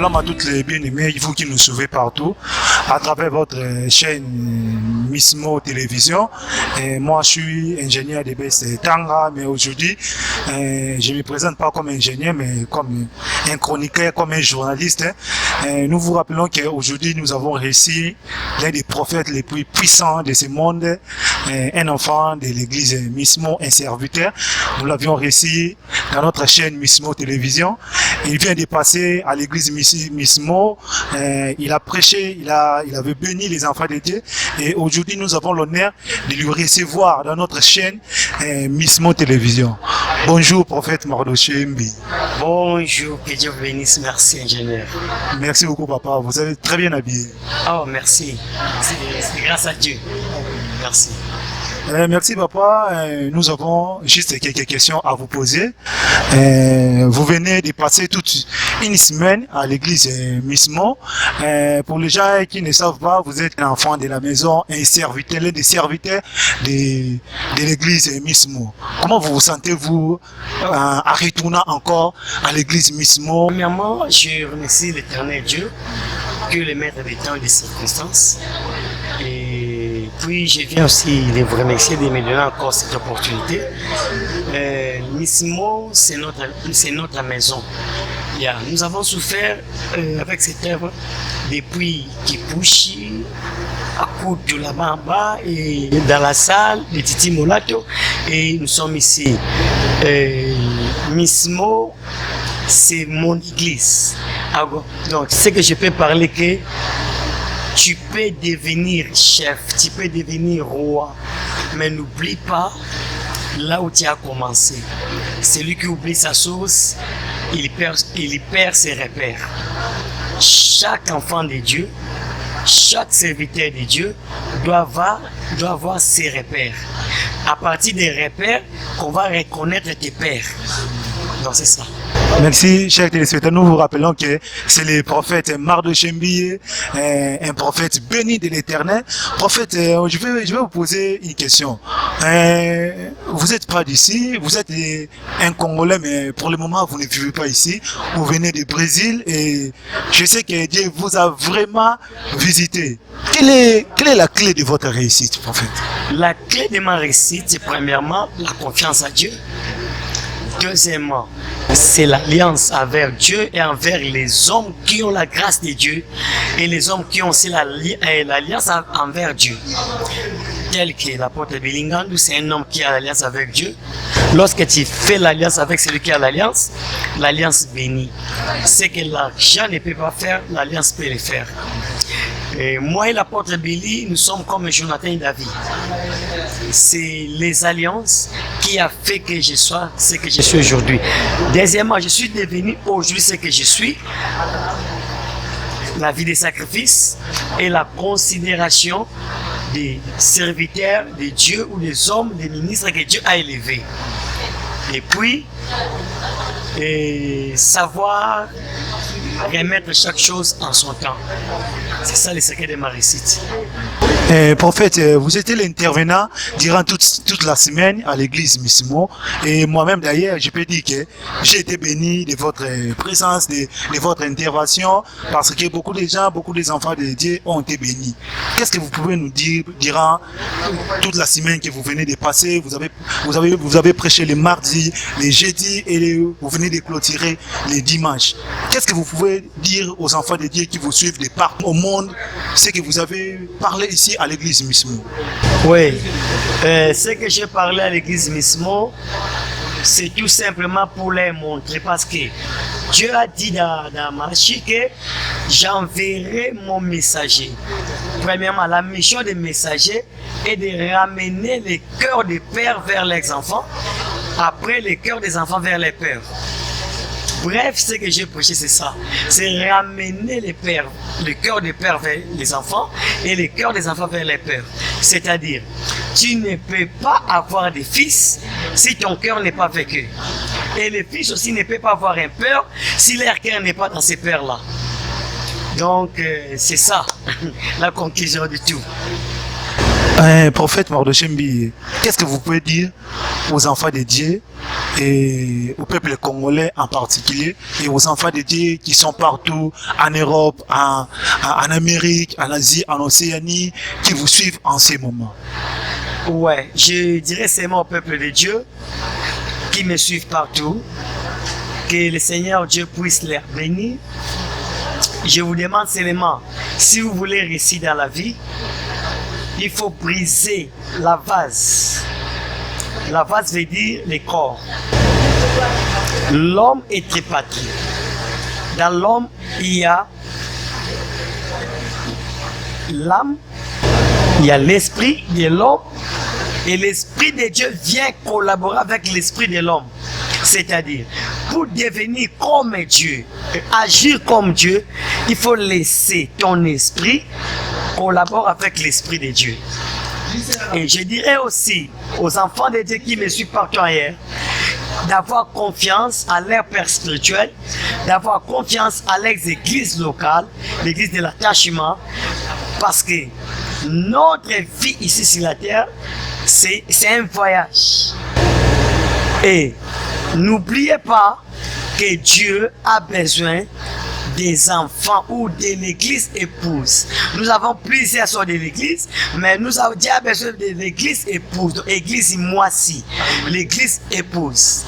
Shalom à toutes les bien-aimés, vous qui nous suivez partout, à travers votre chaîne Mismo Télévision. Et moi, je suis ingénieur de BC Tanga, mais aujourd'hui, je ne me présente pas comme ingénieur, mais comme un chroniqueur, comme un journaliste. Nous vous rappelons qu'aujourd'hui, nous avons réussi l'un des prophètes les plus puissants de ce monde, un enfant de l'église Mismo, un serviteur. Nous l'avions réussi dans notre chaîne Mismo Télévision. Il vient de passer à l'église Mismo, il a prêché, il avait béni les enfants de Dieu, et aujourd'hui nous avons l'honneur de lui recevoir dans notre chaîne Mismo Télévision. Bonjour prophète Mardoché Mbi. Bonjour, que Dieu vous bénisse, merci ingénieur. Merci beaucoup papa, vous avez très bien habillé. Oh merci, c'est grâce à Dieu. Merci. Merci papa, nous avons juste quelques questions à vous poser. Vous venez de passer toute une semaine à l'église Mismo. Pour les gens qui ne savent pas, vous êtes un enfant de la maison, un serviteur, l'un des serviteurs de l'église Mismo. Comment vous vous sentez-vous en retournant encore à l'église Mismo? Premièrement, je remercie l'Éternel Dieu, que le maître des temps et des circonstances. Et puis je viens aussi de vous remercier de me donner encore cette opportunité. Mismo, c'est notre maison. Nous avons souffert avec cette œuvre depuis Kipushi, à côté de là-bas en bas, et dans la salle de Titi Molato, et nous sommes ici. Mismo, c'est mon église. Donc, c'est que je peux parler que tu peux devenir chef, tu peux devenir roi, mais n'oublie pas là où tu as commencé. Celui qui oublie sa source, il perd ses repères. Chaque enfant de Dieu, chaque serviteur de Dieu doit avoir ses repères. À partir des repères, qu'on va reconnaître tes pères. Donc c'est ça. Merci, chers téléspectateurs. Nous vous rappelons que c'est le prophète Mardoché Mbi, un prophète béni de l'Éternel. Prophète, je vais vous poser une question. Vous n'êtes pas d'ici, vous êtes un Congolais, mais pour le moment, vous ne vivez pas ici. Vous venez du Brésil et je sais que Dieu vous a vraiment visité. Quelle est la clé de votre réussite, prophète? La clé de ma réussite, c'est premièrement la confiance à Dieu. Deuxièmement, c'est l'alliance envers Dieu et envers les hommes qui ont la grâce de Dieu et les hommes qui ont aussi l'alliance envers Dieu. Tel que l'apôtre Bilingandou, c'est un homme qui a l'alliance avec Dieu. Lorsque tu fais l'alliance avec celui qui a l'alliance bénit. Ce que l'argent ne peut pas faire, l'alliance peut le faire. Et moi et l'apôtre Billy, nous sommes comme Jonathan et David. C'est les alliances qui a fait que je sois ce que je suis aujourd'hui. Deuxièmement, je suis devenu aujourd'hui ce que je suis. La vie des sacrifices et la considération des serviteurs de Dieu ou des hommes, des ministres que Dieu a élevés. Et puis, savoir remettre chaque chose en son temps. C'est ça le secret de ma réussite. Prophète, vous étiez l'intervenant durant toute la semaine à l'église Mismo. Et moi-même d'ailleurs, je peux dire que j'ai été béni de votre présence, de votre intervention, parce que beaucoup de gens, beaucoup des enfants de Dieu ont été bénis. Qu'est-ce que vous pouvez nous dire durant toute la semaine que vous venez de passer? Vous avez prêché les mardis, les jeudis et vous venez de clôturer les dimanches. Qu'est-ce que vous pouvez dire aux enfants de Dieu qui vous suivent de partout au monde, ce que vous avez parlé ici à l'église Mismo? Oui, ce que j'ai parlé à l'église Mismo, c'est tout simplement pour les montrer, parce que Dieu a dit dans Malachie que j'enverrai mon messager. Premièrement, la mission des messagers est de ramener les cœurs des pères vers les enfants, après les cœurs des enfants vers les pères. Bref, ce que j'ai prêché, c'est ça. C'est ramener les pères, le cœur des pères vers les enfants et le cœur des enfants vers les pères. C'est-à-dire, tu ne peux pas avoir des fils si ton cœur n'est pas avec eux. Et les fils aussi ne peuvent pas avoir un père si leur cœur n'est pas dans ces pères-là. Donc, c'est ça, la conclusion de tout. Prophète Mardoché Mbi, qu'est-ce que vous pouvez dire aux enfants de Dieu et au peuple congolais en particulier et aux enfants de Dieu qui sont partout en Europe, en Amérique, en Asie, en Océanie, qui vous suivent en ces moments? Ouais, je dirais seulement au peuple de Dieu qui me suivent partout, que le Seigneur Dieu puisse les bénir. Je vous demande seulement, si vous voulez réussir dans la vie, il faut briser la vase. La vase veut dire le corps. L'homme est tripartite. Dans l'homme, il y a l'âme, il y a l'esprit de l'homme, et l'esprit de Dieu vient collaborer avec l'esprit de l'homme. C'est-à-dire, pour devenir comme Dieu, agir comme Dieu, il faut laisser ton esprit collaborer avec l'esprit de Dieu. Et je dirais aussi aux enfants de Dieu qui me suivent partout ailleurs, d'avoir confiance à leur père spirituel, d'avoir confiance à l'ex-église locale, l'église de l'attachement, parce que notre vie ici sur la terre, c'est un voyage. Et n'oubliez pas que Dieu a besoin des enfants ou de l'église épouse. Nous avons plusieurs sortes de l'église, mais nous avons déjà besoin de l'église épouse, de l'église moisie, l'église épouse.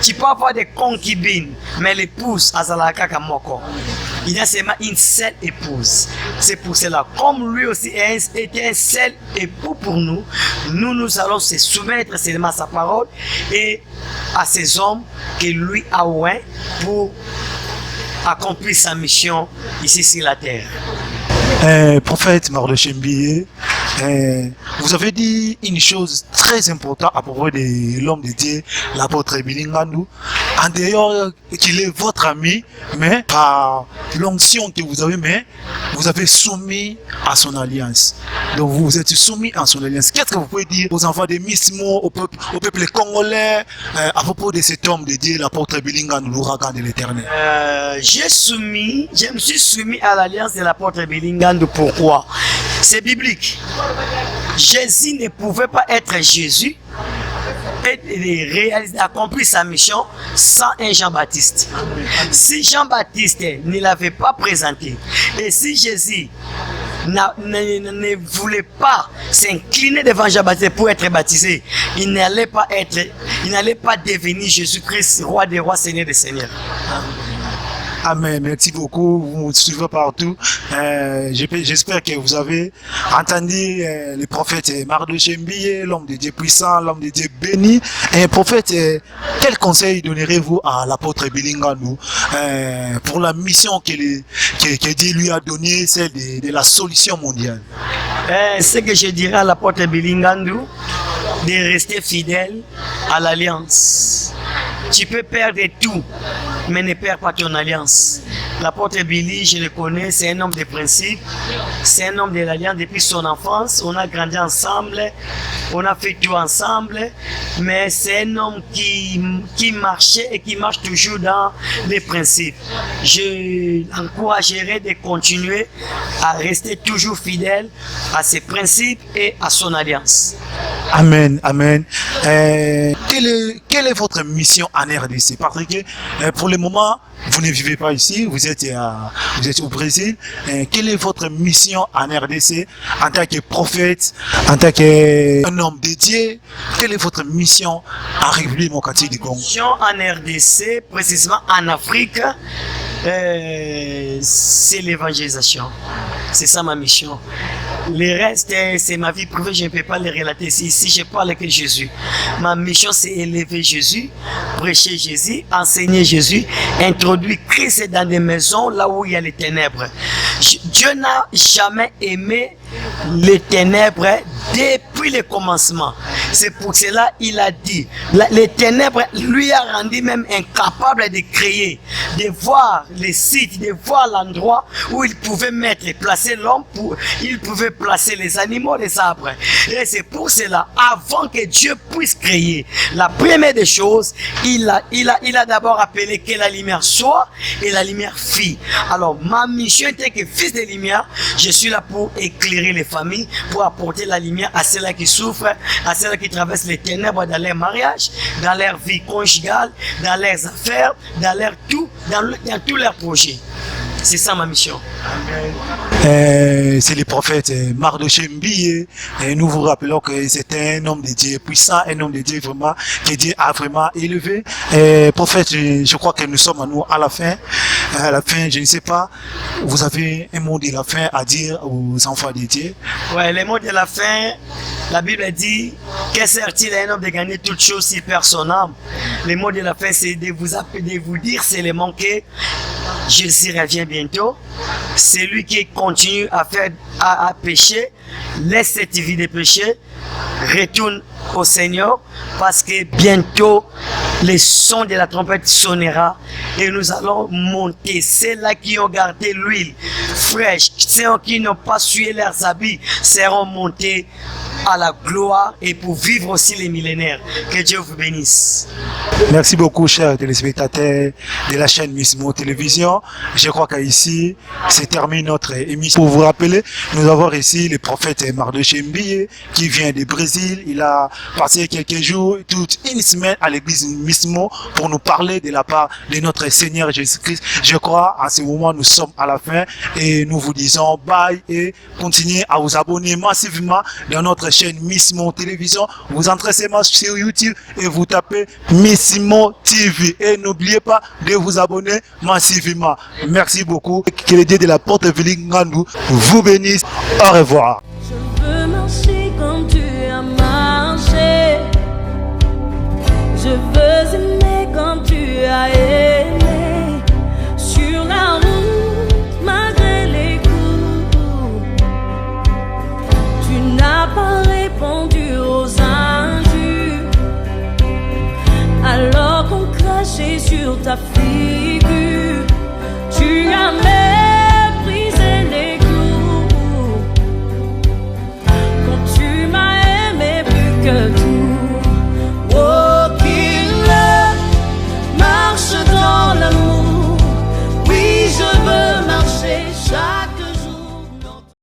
Tu peux avoir des concubines, mais l'épouse, il y a seulement une seule épouse. C'est pour cela, comme lui aussi était un seul époux pour nous, nous allons se soumettre seulement à sa parole et à ces hommes que lui a oint pour accomplir sa mission ici sur la terre. Prophète Mardochée Mbiye, vous avez dit une chose très importante à propos de l'homme de Dieu, l'apôtre Billy Ngandou. En dehors qu'il est votre ami, mais par l'onction que vous avez, mais vous avez soumis à son alliance. Donc vous vous êtes soumis à son alliance. Qu'est-ce que vous pouvez dire aux enfants de Mismo, au peuple congolais, à propos de cet homme de Dieu, l'apôtre Billy Ngandou, l'ouragan de l'Éternel? Je me suis soumis à l'alliance de l'apôtre Billy Ngandou. Pourquoi? C'est biblique. Jésus ne pouvait pas être Jésus et réaliser, accomplir sa mission sans un Jean-Baptiste. Si Jean-Baptiste ne l'avait pas présenté, et si Jésus ne voulait pas s'incliner devant Jean-Baptiste pour être baptisé, il n'allait pas devenir Jésus-Christ, roi des rois, Seigneur des seigneurs. Amen, merci beaucoup, vous me suivez partout. J'espère que vous avez entendu le prophète Mardochée Mbiye, l'homme de Dieu puissant, l'homme de Dieu béni. Prophète, quel conseil donnerez-vous à l'apôtre Billy Ngandou pour la mission que Dieu lui a donnée, celle de la solution mondiale? Ce que je dirais à l'apôtre Billy Ngandou, de rester fidèle à l'alliance. Tu peux perdre tout, mais ne perds pas ton alliance. L'apôtre Billy, je le connais, c'est un homme de principe, c'est un homme de l'alliance depuis son enfance. On a grandi ensemble, on a fait tout ensemble, mais c'est un homme qui marchait et qui marche toujours dans les principes. Je l'encouragerai de continuer à rester toujours fidèle à ses principes et à son alliance. Amen, amen. Quelle est votre mission en RDC? Parce que pour le moment, vous ne vivez pas ici, vous êtes au Brésil. Quelle est votre mission en RDC en tant que prophète, en tant qu'un homme dédié? Quelle est votre mission en République démocratique du Congo? Mission en RDC, précisément en Afrique, c'est l'évangélisation. C'est ça ma mission. Le reste, c'est ma vie privée, je ne peux pas le relater ici. Ici, je parle que Jésus. Ma mission, c'est élever Jésus, prêcher Jésus, enseigner Jésus, introduire Christ dans des maisons là où il y a les ténèbres. Dieu n'a jamais aimé les ténèbres depuis le commencement. C'est pour cela qu'il a dit, les ténèbres lui a rendu même incapable de créer, de voir les sites, de voir l'endroit où il pouvait mettre, placer l'homme, il pouvait placer les animaux, les arbres. Et c'est pour cela, avant que Dieu puisse créer, la première des choses, il a d'abord appelé que la lumière soit et la lumière fît. Alors ma mission en tant que fils de lumière, je suis là pour éclairer les familles, pour apporter la lumière à ceux celles qui souffrent, à celles qui traversent les ténèbres dans leur mariage, dans leur vie conjugale, dans leurs affaires, dans leur tout, dans tous leurs projets. C'est ça ma mission. C'est le prophète Mardochée Mbiye. Nous vous rappelons que c'était un homme de Dieu puissant, un homme de Dieu vraiment que Dieu a vraiment élevé. Prophète, je crois que nous sommes à la fin. À la fin, je ne sais pas, vous avez un mot de la fin à dire aux enfants de Dieu? Ouais, le mot de la fin, la Bible dit que sert-il à un homme de gagner toutes choses s'il perd son âme? Le mot de la fin, c'est de vous dire seulement que Jésus revient bientôt. Celui qui continue à pécher, laisse cette vie de péché, retourne au Seigneur, parce que bientôt le son de la trompette sonnera et nous allons monter. Ceux-là qui ont gardé l'huile fraîche, ceux qui n'ont pas sué leurs habits, seront montés à la gloire et pour vivre aussi les millénaires. Que Dieu vous bénisse. Merci beaucoup, chers téléspectateurs de la chaîne Missimo Télévision. Je crois qu'ici, c'est terminé notre émission. Pour vous rappeler, nous avons ici le prophète Mardochée Mbiye qui vient du Brésil. Il a passé quelques jours, toute une semaine à l'église Missimo pour nous parler de la part de notre Seigneur Jésus-Christ. Je crois, à ce moment, nous sommes à la fin et nous vous disons bye et continuez à vous abonner massivement dans notre chaîne Missimo Télévision. Vous entrez seulement sur YouTube et vous tapez Missimo TV et n'oubliez pas de vous abonner massivement. Merci beaucoup. Que le Dieu de la porte Ngandou vous bénisse. Au revoir. Je veux marcher comme tu as marché. Je veux aimer comme tu as aimé. Sur la route, malgré les coups, tu n'as pas répondu aux injures. Alors qu'on crachait sur ta figure, tu as